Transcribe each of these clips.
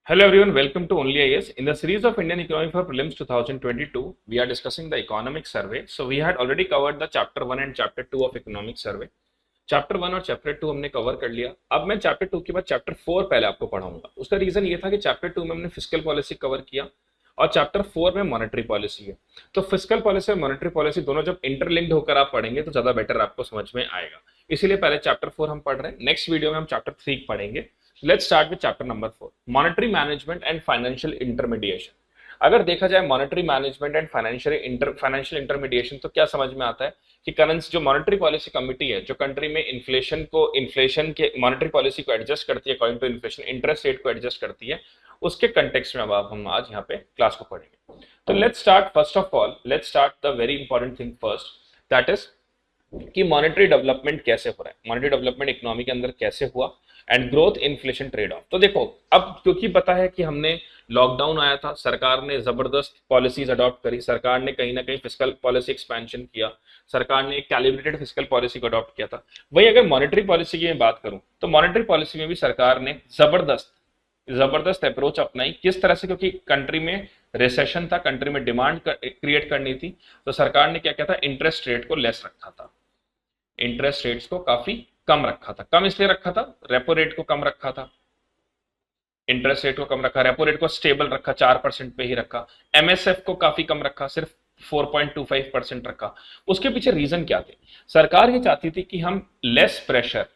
Hello everyone, welcome to Only IAS. In the series of Indian Economy for Prelims 2022, we are discussing the economic survey. So we had already covered the chapter 1 and chapter 2 of economic survey. Chapter 1 और chapter 2 हमने cover कर लिया। अब मैं chapter 2 के बाद chapter 4 पहले आपको पढ़ाऊंगा। उसका रीजन ये था कि चैप्टर 2 में हमने फिस्कल पॉलिसी कवर किया और चैप्टर 4 में मॉनेटरी पॉलिसी है। तो फिस्कल पॉलिसी और मॉनेटरी पॉलिसी दोनों जब इंटरलिंक्ड होकर आप पढ़ेंगे तो ज्यादा बेटर आपको समझ में आएगा। इसीलिए पहले चैप्टर 4 हम पढ़ रहे हैं। नेक्स्ट वीडियो में हम चैप्टर 3 पढ़ेंगे। Let's start with chapter number 4, monetary management and financial intermediation. अगर देखा जाए monetary management and financial intermediation तो क्या समझ में आता है कि करंसी जो मॉनेटरी पॉलिसी कमिटी है, जो कंट्री में इन्फ्लेशन के मॉनेटरी पॉलिसी को एडजस्ट करती है according to inflation, interest rate को एडजस्ट करती है, उसके कंटेक्स्ट में अब हम आज यहाँ पे क्लास को पढ़ेंगे। तो let's start, first of all let's start the very important thing first, that is कि मॉनेटरी डेवलपमेंट कैसे हो रहा है, मॉनेटरी डेवलपमेंट इकोनॉमी के अंदर कैसे हुआ and growth inflation trade off. तो देखो, अब क्योंकि पता है कि हमने लॉकडाउन आया था, सरकार ने जबरदस्त पॉलिसीज अडॉप्ट करी, सरकार ने कहीं ना कहीं फिस्कल पॉलिसी एक्सपेंशन किया, सरकार ने एक कैलिब्रेटेड फिस्कल पॉलिसी को अडॉप्ट किया था। वही अगर मॉनेटरी पॉलिसी की मैं बात करूं तो मॉनेटरी पॉलिसी में भी सरकार ने जबरदस्त अप्रोच अपनाई। किस तरह से? क्योंकि कंट्री में रिसेशन था, कंट्री में डिमांड क्रिएट करनी थी, तो सरकार ने क्या किया था, इंटरेस्ट रेट को लेस रखा था, इंटरेस्ट रेट्स को काफी कम रखा था। कम इसलिए रखा था, रेपो रेट को कम रखा था, इंटरेस्ट रेट को कम रखा, रेपो रेट को स्टेबल रखा, 4% पे ही रखा, एमएसएफ को काफी कम रखा, सिर्फ 4.25% रखा। उसके पीछे रीजन क्या थे? सरकार ये चाहती थी कि हम लेस प्रेशर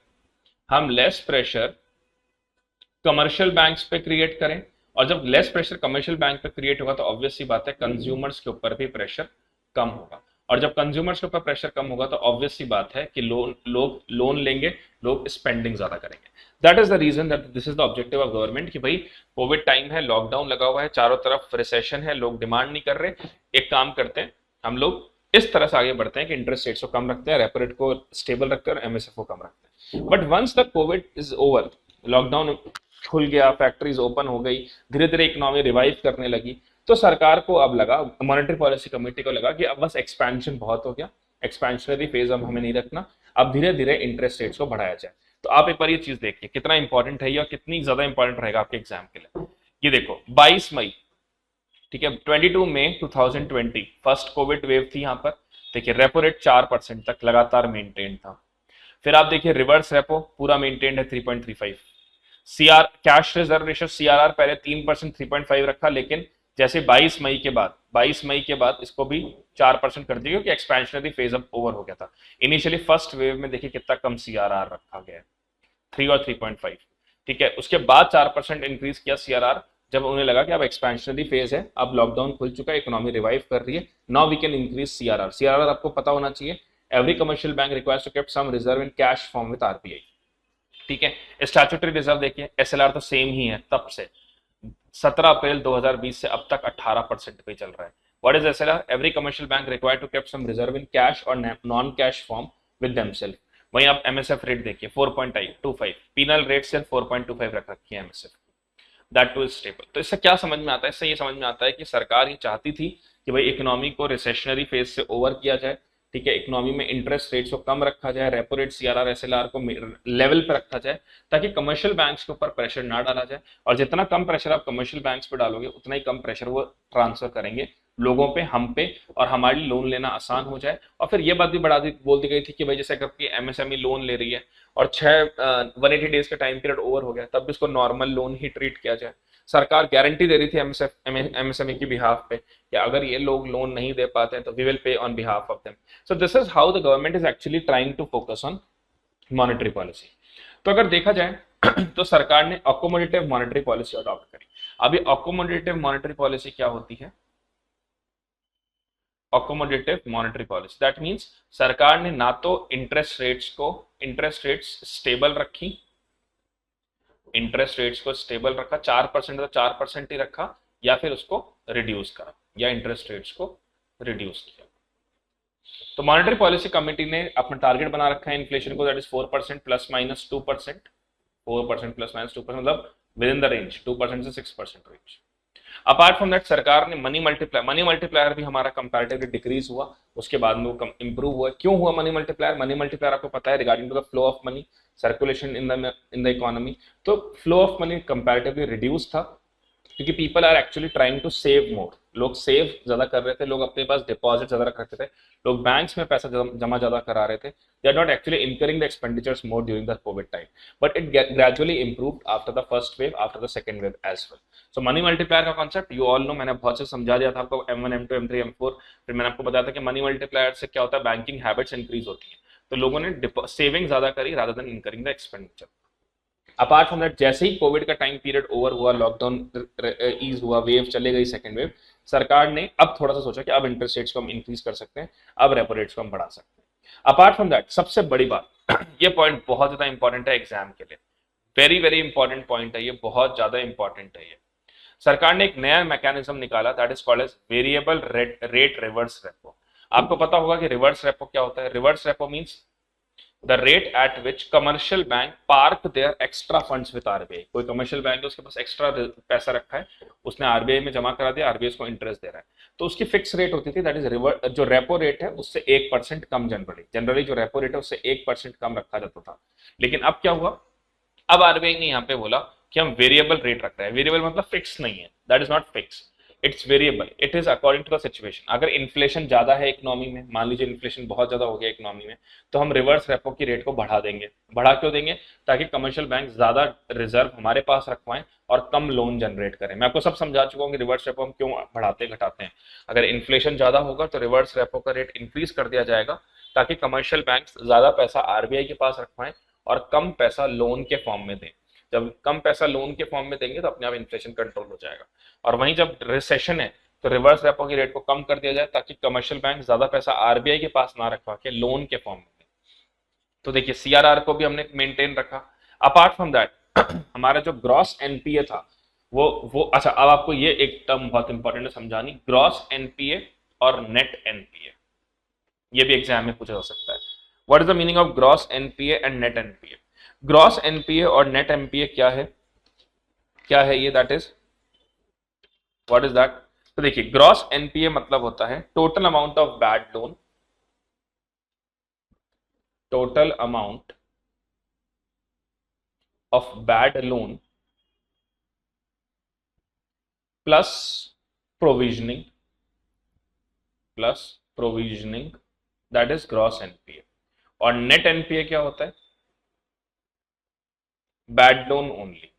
कमर्शियल बैंक्स पे क्रिएट करें, और जब लेस प्रेशर कमर्शियल बैंक पे क्रिएट होगा तो ऑब्वियस सी बात है कंज्यूमर्स के ऊपर भी प्रेशर कम होगा, और जब कंज्यूमर्स के ऊपर प्रेशर कम होगा तो ऑब्वियस सी बात है कि लोग लोन लेंगे, लोग स्पेंडिंग ज्यादा करेंगे। That is the reason, that this is the objective of government कि भाई कोविड टाइम है, लॉकडाउन लगा हुआ है, चारों तरफ रिसेशन है, लोग डिमांड नहीं कर रहे, एक काम करते हैं हम लोग इस तरह से आगे बढ़ते हैं कि इंटरेस्ट रेट्स को कम रखते हैं, रेपो रेट को स्टेबल रखते हैं और एमएसएफ को कम रखते हैं। But once the Covid is over, lockdown खुल गया, फैक्ट्रीज ओपन हो गई, धीरे धीरे इकोनॉमी रिवाइव करने लगी, तो सरकार को अब लगा, मॉनेटरी पॉलिसी कमेटी को लगा कि अब बस एक्सपेंशन बहुत हो गया, एक्सपेंशनरी फेज अब हमें नहीं रखना, अब धीरे धीरे इंटरेस्ट रेट्स को बढ़ाया जाए। तो आप एक बार ये चीज देखिए कितना इंपॉर्टेंट है ये और कितनी ज्यादा इंपॉर्टेंट रहेगा आपके एग्जाम के लिए। ये देखो 22 मई, ठीक है, 22 मई 2020 फर्स्ट कोविड वेव थी यहाँ पर। देखिए रेपो रेट 4% तक लगातार मेंटेन था। फिर आप देखिए रिवर्स रेपो पूरा मेंटेन है 3.35। CR cash reserve ratio CRR पहले 3% 3.5 रखा, लेकिन जैसे 22 मई के बाद इसको भी 4% कर दिया क्योंकि एक्सपेंशनरी फेज अब ओवर हो गया था। इनिशियली फर्स्ट वेव में देखिए कितना कम सीआरआर रखा गया है, 3 और 3.5, ठीक है। उसके बाद 4% इंक्रीज किया सीआरआर जब उन्हें लगा कि अब एक्सपेंशनरी फेज है, अब लॉकडाउन खुल चुका है, इकोनॉमी रिवाइव कर रही है, now we can increase CRR. CRR आपको पता होना चाहिए, every commercial bank requires to keep some reserve in cash form with RBI, ठीक है। स्टैट्यूटरी रिजर्व देखिए, एसएलआर तो सेम ही है तब से, 17 अप्रैल 2020 से अब तक 18% पे चल रहा है। What is SLR? Every commercial bank required to keep some reserve in cash और non cash form with themselves. वहीं आप एमएसएफ रेट देखिए 4.25, पीनल रेट सिर्फ 4.25 रख रखी है MSF, that two is stable. तो इससे क्या समझ में आता है? इससे ये समझ में आता है कि सरकार ये चाहती थी कि भाई इकोनॉमी को रिसेशनरी फेज से ओवर किया जाए, ठीक है, इकोनॉमी में इंटरेस्ट रेट्स को कम रखा जाए, रेपो रेट सीआरआर एसएलआर को लेवल पे रखा जाए, ताकि कमर्शियल बैंक्स के ऊपर प्रेशर ना डाला जाए, और जितना कम प्रेशर आप कमर्शियल बैंक्स पे डालोगे उतना ही कम प्रेशर वो ट्रांसफर करेंगे लोगों पे, हम पे, और हमारी लोन लेना आसान हो जाए। और फिर ये बात भी बोल दी गई थी कि भाई जैसे अगर एमएसएमई लोन ले रही है और 180 डेज का टाइम पीरियड ओवर हो गया, तब भी इसको नॉर्मल लोन ही ट्रीट किया जाए। सरकार गारंटी दे रही थी एमएसएमई की बिहाफ पे कि अगर ये लोग लोन नहीं दे पाते हैं तो we will pay on behalf of them. So this is how the government is actually trying to focus on monetary policy. तो अगर देखा जाए तो सरकार ने अकोमोडेटिव मॉनेटरी पॉलिसी अडॉप्ट करी। अभी अकोमोडेटिव मॉनेटरी पॉलिसी क्या होती है? Accommodative monetary policy that means सरकार ने ना तो इंटरेस्ट रेट्स स्टेबल रखी, इंटरेस्ट रेट्स को स्टेबल रखा, 4% तो 4% ही रखा, या फिर उसको रिड्यूस करा, या इंटरेस्ट रेट्स को रिड्यूस किया। तो मॉनेटरी पॉलिसी कमेटी ने अपना टारगेट बना रखा है इन्फ्लेशन को, दैट इज 4% ± 2%, 4% ± 2%, मतलब विद इन द रेंज 2% से 6% रेंज। अपार्ट फ्रॉम दैट सरकार ने मनी मल्टीप्लायर भी हमारा कंपैरेटिवली डिक्रीज हुआ, उसके बाद में वो इंप्रूव हुआ। क्यों हुआ मनी मल्टीप्लायर आपको पता है, regarding to the flow of money circulation in the economy. तो flow of money comparatively reduce था, क्योंकि people are actually trying to save more, लोग सेव ज्यादा कर रहे थे, लोग अपने पास डिपॉजिट ज्यादा रख रहे थे, लोग बैंक्स में पैसा जमा ज्यादा करा रहे थे, they are not actually incurring the expenditures more during the covid time, but it gradually improved after the first wave, after the second wave as well. So money multiplier का कॉन्सेप्ट यू ऑल नो, मैंने बहुत से समझा दिया था आपको, M1 M2 M3 M4, फिर मैंने आपको बताया था कि मनी मल्टीप्लायर से क्या होता है, बैंकिंग हैबिट्स इंक्रीज होती है, तो लोगों ने सेविंग ज्यादा करी rather than incurring the expenditure. Apart from that, जैसे ही कोविड का टाइम पीरियड ओवर हुआ, लॉकडाउन ईज हुआ, वेव चले गई सेकंड वेव, सरकार ने अब थोड़ा सा सोचा कि अब इंटरेस्ट रेट्स को हम इंक्रीज कर सकते हैं, अब रेपो रेट्स को हम बढ़ा सकते हैं। अपार्ट फ्रॉम दैट, सबसे बड़ी बात ये पॉइंट बहुत ज्यादा इंपॉर्टेंट है एग्जाम के लिए, वेरी वेरी इंपॉर्टेंट पॉइंट है ये, बहुत ज्यादा इंपॉर्टेंट है ये। सरकार ने एक नया मैकेनिज्म निकाला, that is called as variable rate reverse repo. आपको पता होगा कि रिवर्स रेपो क्या होता है। Reverse repo means the rate at which commercial bank park their extra funds with RBI. कोई कमर्शियल बैंक है, उसके पास एक्स्ट्रा पैसा रखा है, उसने आरबीआई में जमा करा दिया, आरबीआई उसको इंटरेस्ट दे रहा है, तो उसकी फिक्स रेट होती थी, दैट इज जो रेपो रेट है उससे 1% कम, जनरली जो रेपो रेट है उससे 1% कम रखा जाता था। लेकिन अब क्या हुआ, अब आरबीआई ने यहाँ पे बोला कि हम वेरिएबल रेट रख रहे हैं। वेरिएबल मतलब फिक्स नहीं है, that is not fix, it's variable, it is according to the situation. अगर इन्फ्लेशन ज्यादा है इकोनॉमी में, मान लीजिए इन्फ्लेशन बहुत ज्यादा हो गया इकोनॉमी में, तो हम रिवर्स रेपो की रेट को बढ़ा देंगे। बढ़ा क्यों देंगे, ताकि कमर्शियल बैंक ज्यादा रिजर्व हमारे पास रखवाएं और कम लोन जनरेट करें। मैं आपको सब समझा चुका हूँ कि रिवर्स रेपो हम क्यों बढ़ाते घटाते हैं। अगर इन्फ्लेशन ज्यादा होगा तो रिवर्स रेपो का रेट इंक्रीज कर दिया जाएगा, ताकि कमर्शियल बैंक ज्यादा पैसा आरबीआई के पास रखवाएं और कम पैसा लोन के फॉर्म में दें। जब कम पैसा लोन के फॉर्म में देंगे तो अपने आप इन्फ्लेशन कंट्रोल हो जाएगा। और वहीं जब रिसेशन है तो रिवर्स रेपो की रेट को कम कर दिया जाए, ताकि कमर्शियल बैंक ज्यादा पैसा आरबीआई के पास ना रखवा के लोन के फॉर्म में दें। तो देखिए सीआरआर को भी हमने मेंटेन रखा। अपार्ट फ्रॉम दैट, हमारा जो ग्रॉस एनपीए था वो अच्छा, अब आपको ये एक टर्म बहुत इंपॉर्टेंट है समझानी, ग्रॉस एनपीए और नेट एनपीए, ये भी एग्जाम में पूछा जा सकता है। What is the meaning of gross NPA and net NPA. Gross NPA और नेट एनपीए क्या है, क्या है ये, that is what is that. तो देखिए ग्रॉस एनपीए मतलब होता है total amount of bad loan, total amount of bad loan plus provisioning, that is gross NPA. और नेट एनपीए क्या होता है, बैड लोन ओनली।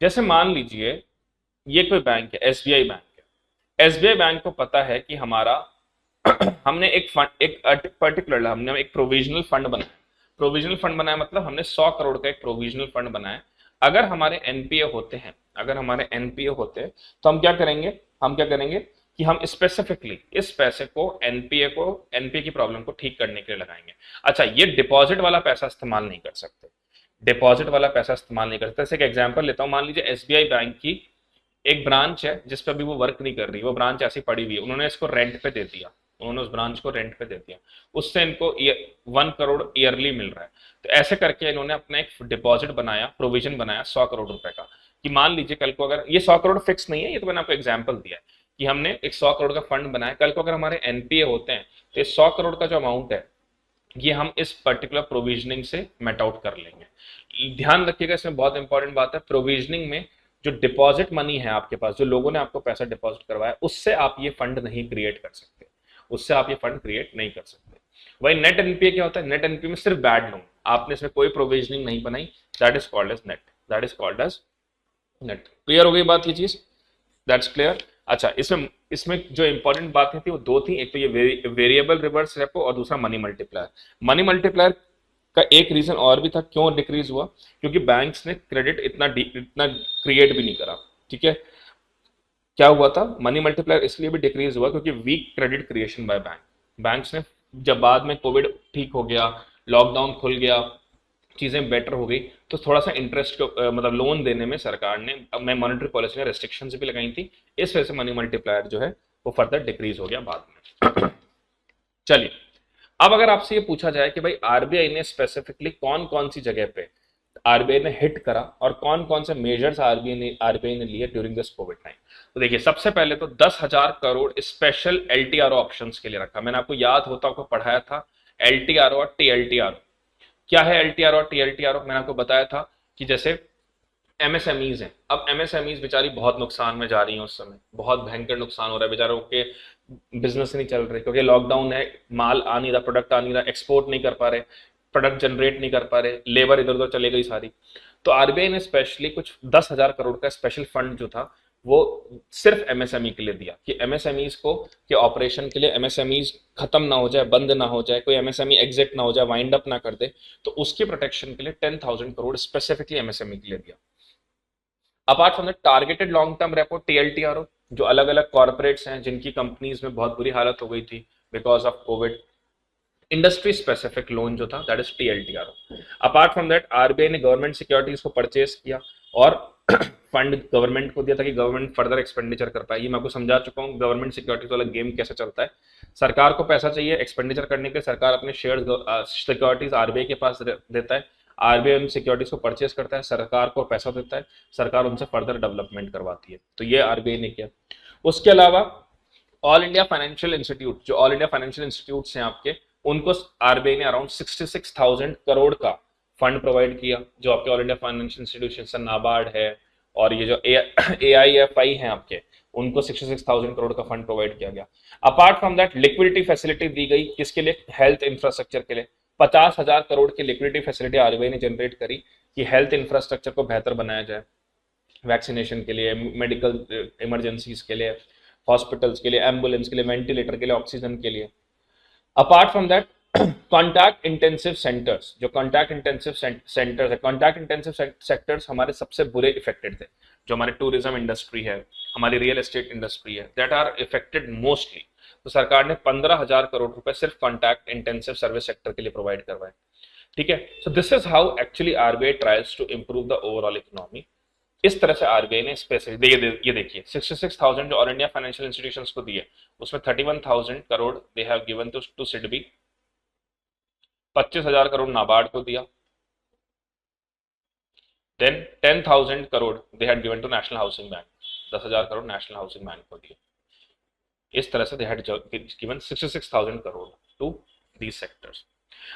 जैसे मान लीजिए ये कोई बैंक है, एसबीआई बैंक है, एसबीआई बैंक को पता है कि हमारा हमने एक फंड, एक पर्टिकुलर हमने एक प्रोविजनल फंड बनाया। प्रोविजनल फंड बनाया मतलब हमने 100 करोड़ का एक प्रोविजनल फंड बनाया। अगर हमारे एनपीए होते हैं, तो हम क्या करेंगे कि हम स्पेसिफिकली इस पैसे को एनपीए की प्रॉब्लम को ठीक करने के लिए लगाएंगे। अच्छा, ये डिपॉजिट वाला पैसा इस्तेमाल नहीं कर सकते, जैसे एक एग्जांपल लेता हूं, मान लीजिए एसबीआई बैंक की एक ब्रांच है जिस पे अभी वो वर्क नहीं कर रही, वो ब्रांच ऐसी पड़ी हुई है, उन्होंने इसको रेंट पे दे दिया, उस ब्रांच को रेंट पे दे दिया, उससे इनको 1 करोड़ ईयरली मिल रहा है। तो ऐसे करके इन्होंने अपना एक डिपॉजिट बनाया, प्रोविजन बनाया 100 करोड़ रुपए का, कि मान लीजिए कल को अगर ये 100 करोड़ फिक्स नहीं है, ये तो मैंने आपको एग्जाम्पल दिया है कि हमने एक 100 करोड़ का फंड बनाया, कल को अगर हमारे एनपीए होते हैं तो 100 करोड़ का जो अमाउंट है ये हम इस पर्टिकुलर प्रोविजनिंग से मेट आउट कर लेंगे। ध्यान रखिएगा, इसमें बहुत इंपॉर्टेंट बात है, प्रोविजनिंग में जो डिपॉजिट मनी है आपके पास, जो लोगों ने आपको पैसा डिपॉजिट करवाया, उससे आप ये फंड नहीं क्रिएट कर सकते, वही नेट एनपीए क्या होता है, नेट एनपीए में सिर्फ बैड लोन, आपने इसमें कोई प्रोविजनिंग नहीं बनाई, that is called as net. Clear हो गई बात, ये चीज, दैट्स क्लियर। अच्छा, इसमें जो इंपॉर्टेंट बातें थी वो दो थी, एक तो ये वेरिएबल रिवर्स रेपो और दूसरा मनी मल्टीप्लायर। मनी मल्टीप्लायर का एक रीजन और भी था क्यों डिक्रीज हुआ, क्योंकि बैंक्स ने क्रेडिट इतना क्रिएट भी नहीं करा। ठीक है, क्या हुआ था, मनी मल्टीप्लायर इसलिए भी डिक्रीज हुआ क्योंकि weak credit creation by banks ने, जब बाद में कोविड ठीक हो गया, लॉकडाउन खुल गया, चीजें बेटर हो गई, तो थोड़ा सा इंटरेस्ट को मतलब लोन देने में सरकार ने मॉनेटरी पॉलिसी ने रेस्ट्रिक्शंस भी लगाई थी, इस वजह से मनी मल्टीप्लायर जो है वो फर्दर डिक्रीज हो गया बाद में। चलिए, अब अगर आपसे ये पूछा जाए कि भाई आरबीआई ने स्पेसिफिकली कौन कौन सी जगह पे आरबीआई ने हिट करा और कौन कौन से मेजर्स आरबीआई ने लिए ड्यूरिंग दिस कोविड टाइम, तो देखिए सबसे पहले तो 10,000 करोड़ स्पेशल एलटीआरओ ऑप्शंस के लिए रखा। मैंने आपको याद होता आपको पढ़ाया था एलटीआरओ और टीएलटीआरओ। क्या है एलटीआरओ और टीएलटीआरओ, मैंने आपको बताया था कि जैसे एमएसएमईज हैं। अब एमएसएमईज बेचारी बहुत नुकसान में जा रही हैं, उस समय बहुत भयंकर नुकसान हो रहा है, बेचारों के बिजनेस नहीं चल रहे क्योंकि लॉकडाउन है, माल आ नहीं रहा, प्रोडक्ट आ नहीं रहा, एक्सपोर्ट नहीं कर पा रहे, प्रोडक्ट जनरेट नहीं कर पा रहे, लेबर इधर उधर चले गई सारी। तो आरबीआई ने स्पेशली कुछ 10,000 करोड़ का स्पेशल फंड जो था वो सिर्फ एमएसएमई के लिए दिया कि एमएसएमईज को के ऑपरेशन के लिए, एमएसएमईज खत्म ना हो जाए, बंद ना हो जाए, कोई एमएसएमई एग्जिट ना हो जाए, वाइंड अप ना कर दे, तो उसके प्रोटेक्शन के लिए 10,000 करोड़ स्पेसिफिकली एमएसएमई के लिए दिया। Apart from the targeted long term repo TLTRO, जो अलग अलग कॉर्पोरेट्स हैं जिनकी कंपनीज में बहुत बुरी हालत हो गई थी because of covid, industry specific loan जो था, that is TLTRO. Apart from that RBI ने गवर्नमेंट सिक्योरिटीज को परचेज किया और फंड गवर्नमेंट को दिया ताकि गवर्नमेंट फर्दर एक्सपेंडिचर कर पाए। ये मैं आपको समझा चुका हूँ गवर्नमेंट सिक्योरिटीज वाला गेम कैसे चलता है। सरकार को पैसा चाहिए एक्सपेंडिचर करने के लिए, सरकार अपने शेयर सिक्योरिटीज आरबीआई के पास देता है, आरबीआई उन सिक्योरिटीज को परचेज करता है, सरकार को पैसा देता है, सरकार उनसे फर्दर डेवलपमेंट करवाती है। तो ये आरबीआई ने किया। उसके अलावा ऑल इंडिया फाइनेंशियल इंस्टीट्यूट, जो ऑल इंडिया फाइनेंशियल इंस्टीट्यूट्स हैं आपके, उनको आरबीआई ने अराउंड 66,000 करोड़ का फंड प्रोवाइड किया, जो आपके all India financial institution NABARD है और ये जो AIFI है आपके, उनको 66,000 करोड़ का फंड प्रोवाइड किया गया। Apart from that liquidity facility दी गई, किसके लिए? हेल्थ इंफ्रास्ट्रक्चर के लिए। 50,000 करोड़ की लिक्विडिटी फैसिलिटी आरबीआई ने जनरेट करी कि हेल्थ इंफ्रास्ट्रक्चर को बेहतर बनाया जाए, वैक्सीनेशन के लिए, मेडिकल इमरजेंसीज के लिए, हॉस्पिटल्स के लिए, एम्बुलेंस के लिए, वेंटिलेटर के लिए, ऑक्सीजन के लिए। Apart from that contact intensive centres, जो कॉन्टैक्ट इंटेंसिव सेंटर्स है, कॉन्टैक्ट इंटेंसिव सेक्टर्स हमारे सबसे बुरे इफेक्टेड थे, जो हमारे टूरिज्म इंडस्ट्री है, हमारी रियल एस्टेट इंडस्ट्री है, दैट आर इफेक्टेड मोस्टली। तो सरकार ने 15,000 करोड़ रुपए सिर्फ कॉन्टैक्ट इंटेंसिव सर्विस सेक्टर के लिए प्रोवाइड करवाए। ठीक है, so this is how actually RBI tries to improve the overall economy. इस तरह से आरबीआई ने स्पेसिफिक, ये देखिए 66,000 जो ऑल इंडिया फाइनेंशियल इंस्टीट्यूशंस को दिए, उसमें 31,000 crore they have given to SIDBI, 25,000 crore NABARD को दिया, then 10,000 crore they had given to national housing bank, 10,000 crore national housing bank को दिए। इस तरह से they had given 66,000 crore to these sectors.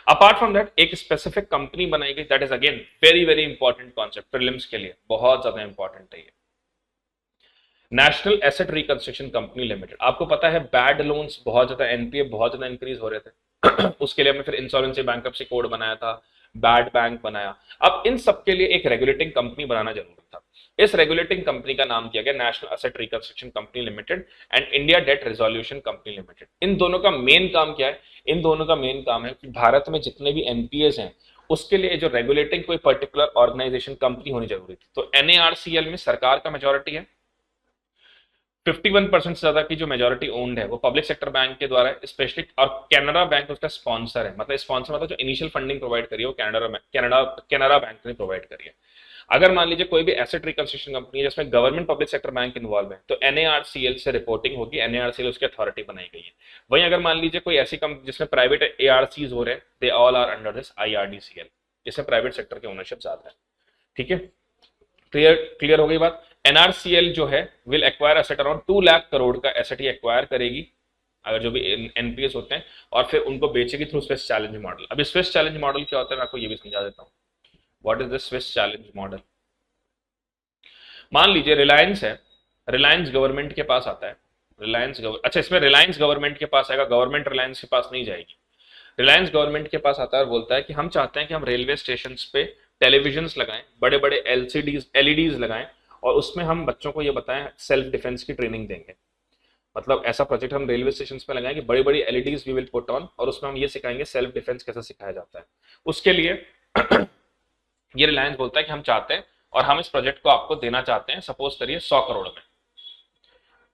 Apart from that एक स्पेसिफिक कंपनी बनाई गई, that is again very very important concept prelims के लिए, बहुत ज्यादा इंपॉर्टेंट है ये, national asset reconstruction company limited. आपको पता है बैड लोन्स बहुत ज्यादा, एनपीए बहुत ज्यादा इंक्रीज हो रहे थे उसके लिए हमने फिर इंश्योरेंसी बैंक्रप्सी कोड बनाया था, बैड बैंक बनाया। अब इन सब के लिए एक रेगुलेटिंग कंपनी बनाना जरूरी था। इस रेगुलेटिंग कंपनी का नाम दिया गया national asset reconstruction company limited and India debt resolution company limited. इन दोनों का मेन काम क्या है? इन दोनों का मेन काम है कि भारत में जितने भी एनपीएस हैं उसके लिए जो रेगुलेटिंग कोई पर्टिकुलर ऑर्गेनाइजेशन कंपनी होनी जरूरी थी। तो एनएआरसीएल में सरकार का मेजोरिटी है, 51% से ज्यादा की जो मेजोरिटी ओन्ड है वो पब्लिक सेक्टर बैंक के द्वारा है स्पेशली, और कैनरा बैंक उसका स्पॉन्सर है। मतलब स्पॉन्सर मतलब जो इनिशियल फंडिंग प्रोवाइड करी है वो कैनरा बैंक ने प्रोवाइड करी है। अगर मान लीजिए कोई भी एसेट रिकंस्ट्रक्शन कंपनी है जिसमें government public sector bank involve है तो एनएआरसीएल से रिपोर्टिंग होगी, एनएआरसीएल उसकी अथॉरिटी बनाई गई है। वहीं अगर मान लीजिए कोई ऐसी कंपनी जिसमें प्राइवेट एआरसीज हो रहे हैं, they all are under this IRDCL, जिसमें प्राइवेट सेक्टर की ओनरशिप ज्यादा है। ठीक है, क्लियर हो गई बात। एनआरसीएल जो है will acquire asset around 2 lakh crore का एसेट ही एक्वायर करेगी अगर जो भी एनपीएस होते हैं, और फिर उनको बेचेगी थ्रू स्विस चैलेंज मॉडल। अब स्विस चैलेंज मॉडल क्या होता है मैं आपको ये भी समझा देता हूँ। What is the Swiss challenge model? मान लीजिए रिलायंस है, रिलायंस गवर्नमेंट के पास आता है, अच्छा इसमें रिलायंस गवर्नमेंट के पास आएगा, गवर्नमेंट रिलायंस के पास नहीं जाएगी। रिलायंस गवर्नमेंट के पास आता है और बोलता है कि हम चाहते हैं कि हम रेलवे स्टेशन पे टेलीविजन्स लगाएं, बड़े बड़े एलईडीज लगाएं, और उसमें हम बच्चों को ये बताएं सेल्फ डिफेंस की ट्रेनिंग देंगे। मतलब ऐसा प्रोजेक्ट हम रेलवे स्टेशन पे लगाएं कि बड़ी बड़ी LEDs we will put on, और उसमें हम ये सिखाएंगे सेल्फ डिफेंस कैसे सिखाया जाता है। उसके लिए ये रिलायंस बोलता है कि हम चाहते हैं और हम इस प्रोजेक्ट को आपको देना चाहते हैं, सपोज करिए 100 करोड़ में।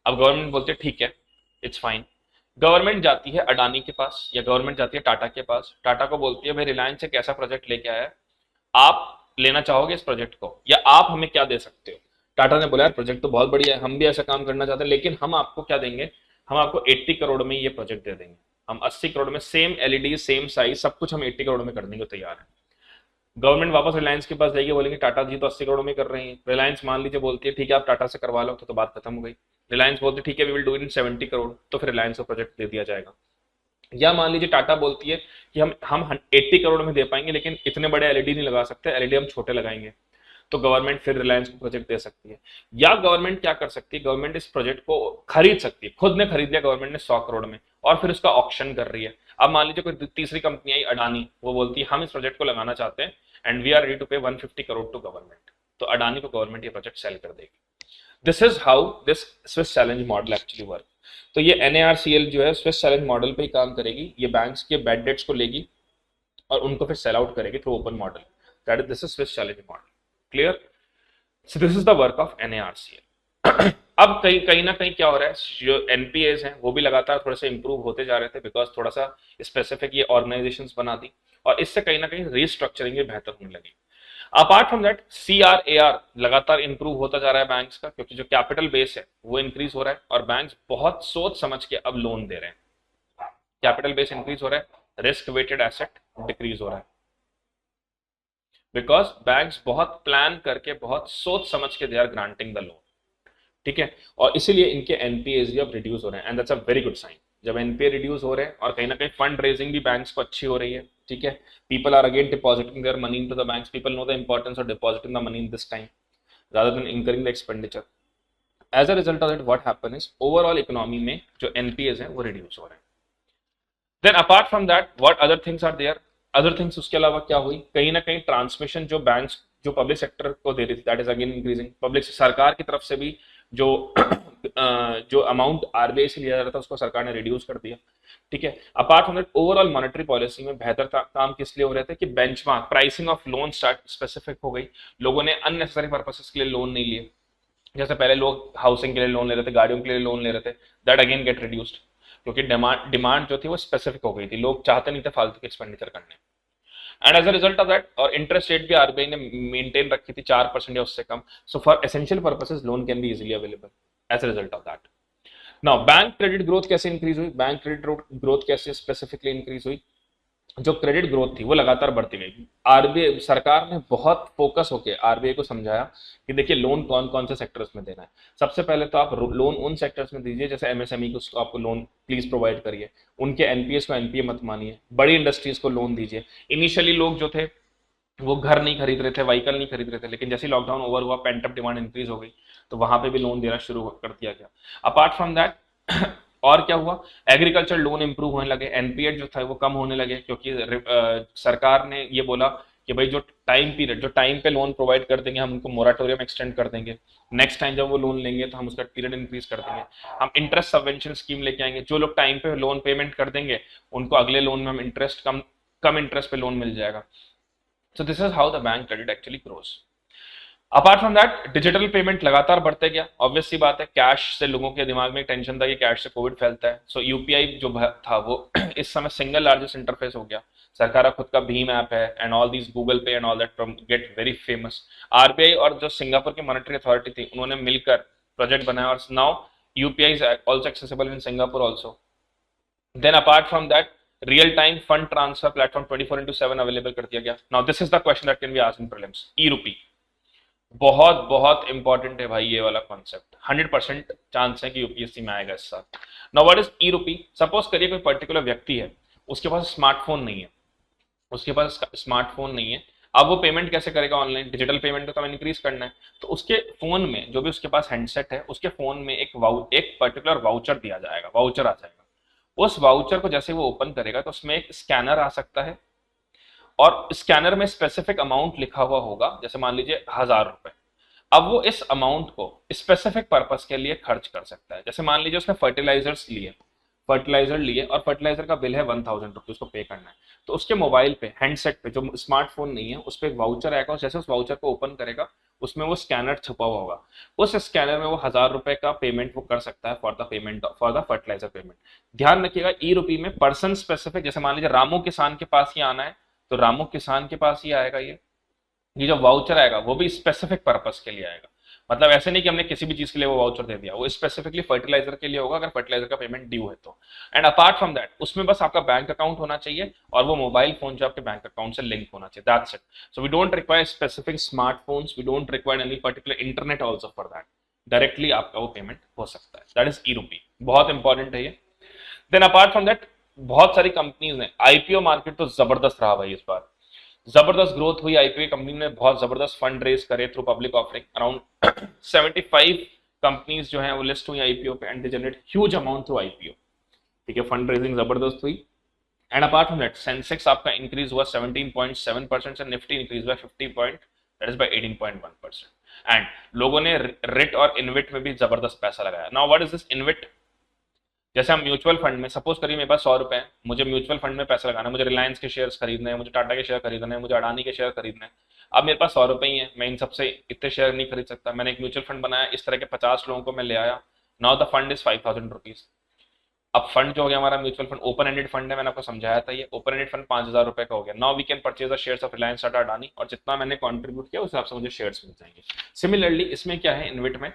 अब गवर्नमेंट बोलती है ठीक है, इट्स फाइन। गवर्नमेंट जाती है अडानी के पास या गवर्नमेंट जाती है टाटा के पास, टाटा को बोलती है भाई रिलायंस एक ऐसा प्रोजेक्ट लेके आया है, आप लेना चाहोगे इस प्रोजेक्ट को, या आप हमें क्या दे सकते हो? टाटा ने बोला यार प्रोजेक्ट तो बहुत बढ़िया है, हम भी ऐसा काम करना चाहते हैं, लेकिन हम आपको क्या देंगे, हम आपको 80 करोड़ में ये प्रोजेक्ट दे देंगे, हम 80 करोड़ में सेम एलईडी सेम साइज सब कुछ हम 80 करोड़ में कर देंगे, तैयार है। गवर्नमेंट वापस रिलायंस के पास जाएगी, बोलेंगे टाटा जी तो 80 करोड़ में कर रही है। रिलायंस मान लीजिए बोलती है ठीक है आप टाटा से करवा लो, तो बात खत्म हो गई। रिलायंस बोलती है ठीक है we will do it in 70 crore, तो फिर रिलायंस को प्रोजेक्ट दे दिया जाएगा। या मान लीजिए टाटा बोलती है कि हम 80 करोड़ में दे पाएंगे लेकिन इतने बड़े एलईडी नहीं लगा सकते, एलईडी हम छोटे लगाएंगे, तो गवर्नमेंट फिर रिलायंस को प्रोजेक्ट दे सकती है। या गवर्नमेंट क्या कर सकती है, गवर्नमेंट इस प्रोजेक्ट को खरीद सकती है, खुद ने खरीद लिया गवर्नमेंट ने 100 करोड़ में, और फिर उसका ऑक्शन कर रही है। अब मान लीजिए कोई तीसरी कंपनी आई अडानी, वो बोलती है हम इस प्रोजेक्ट को लगाना चाहते हैं and we are ready to pay 150 crore to government, तो अडानी को गवर्नमेंट ये प्रोजेक्ट सेल कर देगी। This is how this Swiss challenge model actually work. तो ये NARCL जो है स्विस चैलेंज मॉडल पे ही काम करेगी, ये बैंक्स के बैड डेट्स को लेगी और उनको फिर सेल आउट करेगी through open model, that is this is Swiss challenge model. Clear? So this is the work of NARCL। अब कहीं ना कहीं क्या हो रहा है, जो NPAs हैं वो भी लगातार थोड़े से इंप्रूव होते जा रहे थे, बिकॉज थोड़ा सा स्पेसिफिक ये ऑर्गेनाइजेशंस बना दी और इससे कहीं ना कहीं रीस्ट्रक्चरिंग भी बेहतर होने लगी। अपार्ट फ्रॉम दैट CRAR लगातार इंप्रूव होता जा रहा है बैंक्स का, क्योंकि जो कैपिटल बेस है वो इंक्रीज हो रहा है और बैंक्स बहुत सोच समझ के अब लोन दे रहे हैं। कैपिटल बेस इंक्रीज हो रहा है, रिस्क वेटेड एसेट डिक्रीज हो रहा है, बिकॉज बैंक्स बहुत प्लान करके बहुत सोच समझ के they are granting the loan. ठीक है, और इसीलिए इनके NPAs भी अब रिड्यूस हो रहे हैं and that's a very good sign. जब NPA रिड्यूस हो रहे हैं और कहीं ना कहीं फंड रेजिंग भी बैंक्स को अच्छी हो रही है, ठीक है, people are again depositing their money into the banks, people know the importance of depositing the money in this time rather than incurring the expenditure. As a result of that, what happen is overall economy में जो NPAs हैं वो reduce हो रहे हैं। Then apart from that, what other things are there? Other things उसके अलावा क्या हुई, कहीं ना कहीं ट्रांसमिशन जो बैंक्स जो पब्लिक सेक्टर को दे रही थी that is again increasing. Public सरकार की तरफ से भी जो जो अमाउंट RBI से लिया जा रहा था उसको सरकार ने रिड्यूस कर दिया। ठीक है, apart from that overall monetary policy में बेहतर काम किस लिए हो रहे थे कि benchmark pricing of loan start specific हो गई, लोगों ने अननेसेसरी पर्पसेस के लिए लोन नहीं लिए। जैसे पहले लोग हाउसिंग के लिए लोन ले रहे थे, गाड़ियों के लिए लोन ले रहे थे, दैट अगेन गेट रिड्यूस्ड, क्योंकि डिमांड जो थी वो स्पेसिफिक हो गई थी, लोग चाहते नहीं थे फालतू के एक्सपेंडिचर करने। And as a result of that, और इंटरेस्ट रेट भी RBI ने मेंटेन रखी थी 4% या उससे कम, so for essential purposes loan can be easily available as a result of that. Now bank credit growth कैसे इंक्रीज हुई, बैंक क्रेडिट ग्रोथ कैसे स्पेसिफिकली इंक्रीज हुई, जो क्रेडिट ग्रोथ थी वो लगातार बढ़ती गई। RBI सरकार ने बहुत फोकस होकर RBI को समझाया कि देखिए लोन कौन कौन से सेक्टर्स में देना है। सबसे पहले तो आप लोन उन सेक्टर्स में दीजिए जैसे MSME को, उसको आपको लोन प्लीज प्रोवाइड करिए, उनके NPAs को NPA मत मानिए, बड़ी इंडस्ट्रीज को लोन दीजिए। इनिशियली लोग जो थे वो घर नहीं खरीद रहे थे, व्हीकल नहीं खरीद रहे थे, लेकिन जैसे लॉकडाउन ओवर हुआ पेंट अप डिमांड इंक्रीज हो गई तो वहां पे भी लोन देना शुरू कर दिया गया। अपार्ट फ्रॉम दैट और क्या हुआ, एग्रीकल्चर लोन इंप्रूव होने लगे, NPA जो था वो कम होने लगे, क्योंकि सरकार ने ये बोला कि भाई जो टाइम पीरियड, जो टाइम पे लोन प्रोवाइड कर देंगे हम उनको मोराटोरियम एक्सटेंड कर देंगे, नेक्स्ट टाइम जब वो लोन लेंगे तो हम उसका पीरियड इंक्रीज कर देंगे। हम इंटरेस्ट सबवेंशन स्कीम लेके आएंगे, जो लोग टाइम पे लोन पेमेंट कर देंगे उनको अगले लोन में हम इंटरेस्ट कम इंटरेस्ट पे लोन मिल जाएगा। So this is how the bank credit actually grows. Apart from that digital payment लगातार बढ़ते गया, ऑब्वियस सी बात है, कैश से लोगों के दिमाग में टेंशन था कि कैश से कोविड फैलता है, सो UPI जो था वो इस समय सिंगल लार्जेस्ट इंटरफेस हो गया। सरकार का खुद का भीम ऐप है एंड ऑल दीज गूगल पे and all that get very famous. RBI और जो सिंगापुर की मॉनेटरी अथॉरिटी थी उन्होंने मिलकर प्रोजेक्ट बनाया और now UPI is also accessible in Singapore also. Then apart from that real time fund transfer platform 24/7 available कर दिया गया। Now this is the question that can be asked in prelims, e rupee बहुत बहुत important है भाई ये वाला concept, 100% chance है कि UPSC में आएगा इस साल। Now what is e-rupee, suppose करिए कोई पर्टिकुलर व्यक्ति है, उसके पास स्मार्टफोन नहीं है, अब वो पेमेंट कैसे करेगा ऑनलाइन, डिजिटल पेमेंट तो हमें इंक्रीज करना है, तो उसके फोन में जो भी उसके पास हैंडसेट है उसके फोन में एक पर्टिकुलर वाउचर दिया जाएगा, वाउचर आ जाएगा। उस वाउचर को जैसे वो ओपन करेगा तो उसमें एक स्कैनर आ सकता है और स्कैनर में स्पेसिफिक अमाउंट लिखा हुआ होगा, जैसे मान लीजिए 1000 रुपए। अब वो इस अमाउंट को स्पेसिफिक पर्पस के लिए खर्च कर सकता है, जैसे मान लीजिए उसने फर्टिलाइजर लिए और फर्टिलाइजर का बिल है 1000 रुपये, उसको पे करना है, तो उसके मोबाइल पे हैंडसेट पे जो स्मार्टफोन नहीं है उस पर एक वाउचर आएगा, जैसे उस वाउचर को ओपन करेगा उसमें वो स्कैनर छुपा हुआ होगा, उस स्कैनर में वो 1000 रुपए का पेमेंट वो कर सकता है फॉर द फर्टिलाइजर पेमेंट। ध्यान रखिएगा ई-रूपी में पर्सन स्पेसिफिक, जैसे मान लीजिए रामू किसान के पास ही आना है तो रामू किसान के पास ही आएगा, ये जो वाउचर आएगा वो भी स्पेसिफिक पर्पस के लिए आएगा, मतलब ऐसे नहीं कि हमने किसी भी चीज के लिए वो वाउचर दे दिया, वो स्पेसिफिकली फर्टिलाइजर के लिए होगा अगर फर्टिलाइजर का पेमेंट ड्यू है तो। एंड अपार्ट फ्रॉम दैट उसमें बस आपका बैंक अकाउंट होना चाहिए और वो मोबाइल फोन जो आपके बैंक अकाउंट से लिंक होना चाहिए, that's it. So we don't require specific smartphones, we don't require any particular internet also for that, directly आपका वो पेमेंट हो सकता है, दैट इज ई-रूपी, बहुत इंपॉर्टेंट है ये। देन अपार्ट फ्रॉम दैट बहुत सारी कंपनीज ने IPO मार्केट तो जबरदस्त रहा भाई इस बार, जबरदस्त ग्रोथ हुई आईपीओ कंपनी ने, बहुत जबरदस्त फंड रेज करे through public offering, around 75 companies जो है वो लिस्ट हुई आईपीओ पे and they generate huge amount through IPO. ठीक है, फंड रेजिंग जबरदस्त हुई। And apart from that Sensex आपका इंक्रीज हुआ 17.7% से निफ्टी इंक्रीज हुआ 50 point, that is by 18.1%। And लोगों ने रिट और इनविट में भी जबरदस्त पैसा लगाया। Now what is this इनविट? जैसे हम म्यूचुअल फंड में, सपोज करिए मेरे पास 100 रुपए है, मुझे म्यूचुअल फंड में पैसा लगाना है, मुझे रिलायंस के शेयर्स खरीदने हैं, मुझे टाटा के शेयर खरीदने हैं, मुझे अडानी के शेयर खरीदने हैं। अब मेरे पास 100 रुपए ही है, मैं इन सबसे इतने शेयर नहीं खरीद सकता, मैंने एक म्यूचुअल फंड बनाया, इस तरह के 50 लोगों को मैं ले आया। Now the fund is 5000 rupees. अब फंड जो हो गया हमारा mutual fund, open ended fund है, मैंने आपको समझाया था, ये ओपन एंडेड फंड 5000 रुपए का हो गया। Now we can purchase the shares of Reliance, Tata, Adani, और जितना मैंने कॉन्ट्रीब्यूट किया उस हिसाब से मुझे शेयर्स मिल जाएंगे। सिमिलरली इसमें क्या है इनविट में,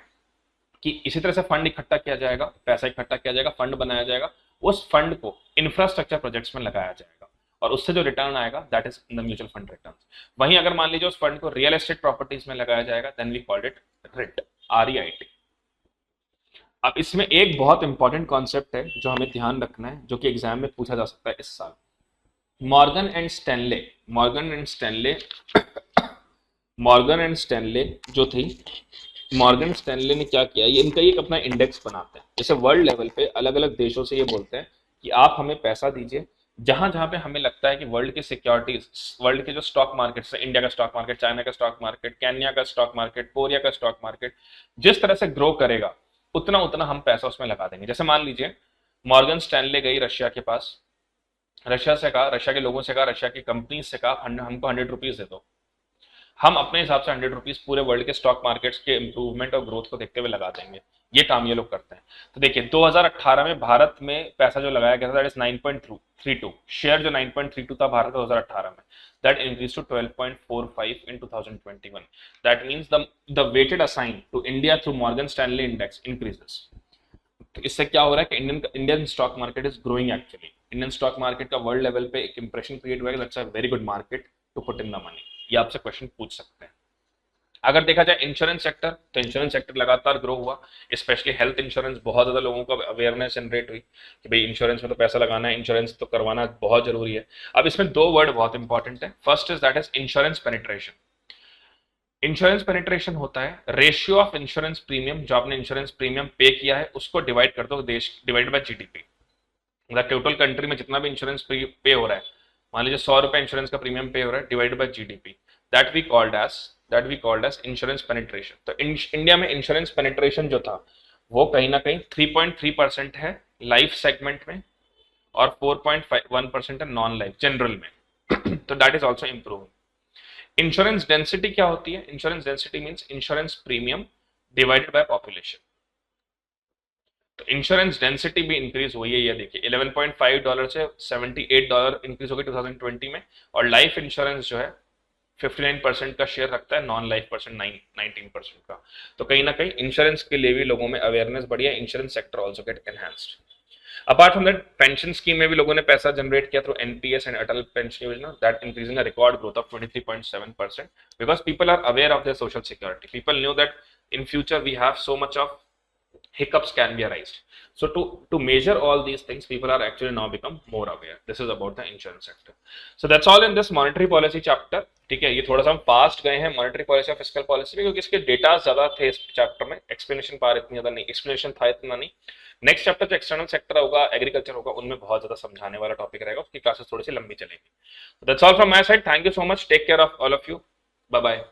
कि इसी तरह से फंड इकट्ठा किया जाएगा, पैसा इकट्ठा किया जाएगा, फंड बनाया जाएगा, उस फंड को इंफ्रास्ट्रक्चर प्रोजेक्ट्स में लगाया जाएगा और उससे जो रिटर्न आएगा that is in the mutual fund return. वहीं अगर मान लीजिए उस फंड को रियल एस्टेट प्रॉपर्टीज में लगाया जाएगा, then we called it REIT, REIT। अब इसमें एक बहुत इंपॉर्टेंट कॉन्सेप्ट है जो हमें ध्यान रखना है, जो कि एग्जाम में पूछा जा सकता है इस साल। Morgan and Stanley, Morgan and Stanley जो थी, मॉर्गन स्टैनले ने क्या किया, ये इनका एक अपना इंडेक्स बनाते हैं। जैसे वर्ल्ड लेवल पे अलग अलग देशों से ये बोलते हैं कि आप हमें पैसा दीजिए, जहां जहां पे हमें लगता है कि वर्ल्ड की सिक्योरिटीज, वर्ल्ड के जो स्टॉक मार्केट्स है, इंडिया का स्टॉक मार्केट, चाइना का स्टॉक मार्केट, केन्या का स्टॉक मार्केट, कोरिया का स्टॉक मार्केट, जिस तरह से ग्रो करेगा उतना उतना हम पैसा उसमें लगा देंगे। जैसे मान लीजिए मॉर्गन स्टैनले गई रशिया के पास, रशिया से कहा, रशिया के लोगों से कहा, रशिया की कंपनी से कहा हमको 100 रुपीज दे दो, हम अपने हिसाब से 100 रुपीज पूरे वर्ल्ड के स्टॉक मार्केट्स के इंप्रूवमेंट और ग्रोथ को देखते हुए लगा देंगे। ये काम ये लोग करते हैं। तो देखिए 2018 में भारत में पैसा जो लगाया गया था दैट इज 9.32 शेयर, जो 9.32 था भारत 2018 में, that increase to 12.45 in 2021। That means the weighted assign to India through Morgan Stanley index increases. तो इससे क्या हो रहा है कि Indian stock market is growing actually. Indian stock market का वर्ल्ड लेवल पे एक इंप्रेशन क्रिएट हुआ है, that's a very good market to put in the money. ये आपसे क्वेश्चन पूछ सकते हैं। अगर देखा जाए इंश्योरेंस सेक्टर, तो इंश्योरेंस सेक्टर लगातार ग्रो हुआ, स्पेशली हेल्थ इंश्योरेंस, बहुत ज्यादा लोगों को अवेयरनेस जनरेट हुई कि भाई इंश्योरेंस में तो पैसा लगाना है, इंश्योरेंस तो करवाना बहुत जरूरी है। अब इसमें दो वर्ड बहुत इंपॉर्टेंट है, first is that is insurance penetration. Insurance penetration होता है रेशियो ऑफ इंश्योरेंस प्रीमियम, जो आपने इंश्योरेंस प्रीमियम पे किया है उसको डिवाइड कर दो देश, डिवाइड बाय जीडीपी। मतलब टोटल कंट्री में जितना भी इंश्योरेंस पे हो रहा है, मान लीजिए 100 रुपए इंश्योरेंस का प्रीमियम पे हो रहा है, divide by GDP, that we called as insurance penetration. तो इंडिया में इंश्योरेंस पेनिट्रेशन जो था वो कहीं ना कहीं 3.3% है लाइफ सेगमेंट में और 4.1% है नॉन लाइफ जनरल में। तो that is also improving. Insurance density क्या होती है? Insurance density means insurance premium divided by population. तो इंश्योरेंस डेंसिटी भी इंक्रीज हुई है, ये देखिए $11.5 से $78 इंक्रीज हो गई 2020 में। और लाइफ इंश्योरेंस जो है 59% का शेयर रखता है, नॉन लाइफ परसेंट 19% का। तो कहीं ना कहीं इंश्योरेंस के लिए भी लोगों में अवेयरनेस बढ़ी है, insurance sector also get enhanced. Apart from that pension scheme में भी लोगों ने पैसा जनरेट किया through NPS and Atal pension Yojana, that increasing a record growth of 23.7% because people are aware of their social security. People knew that in future we have so much of hiccups can be arised. So to measure all these things, people are actually now become more aware. This is about the insurance sector. So that's all in this monetary policy chapter. ठीक है, ये थोड़ा सा हम fast गए हैं monetary policy और fiscal policy में, क्योंकि इसके डेटा ज्यादा थे इस चैप्टर में, एक्सप्लेनेशन पार इतनी ज्यादा नहीं, एक्सप्लेनेशन था इतना नहीं। नेक्स्ट चैप्टर जो एक्सटर्नल सेक्टर होगा, एग्रीकल्चर होगा, उनमें बहुत ज्यादा समझाने वाला टॉपिक रहेगा, उसकी क्लासेस थोड़ी सी लंबी चलेगी। That's all from my side, thank you so much, take care of all of you, bye bye.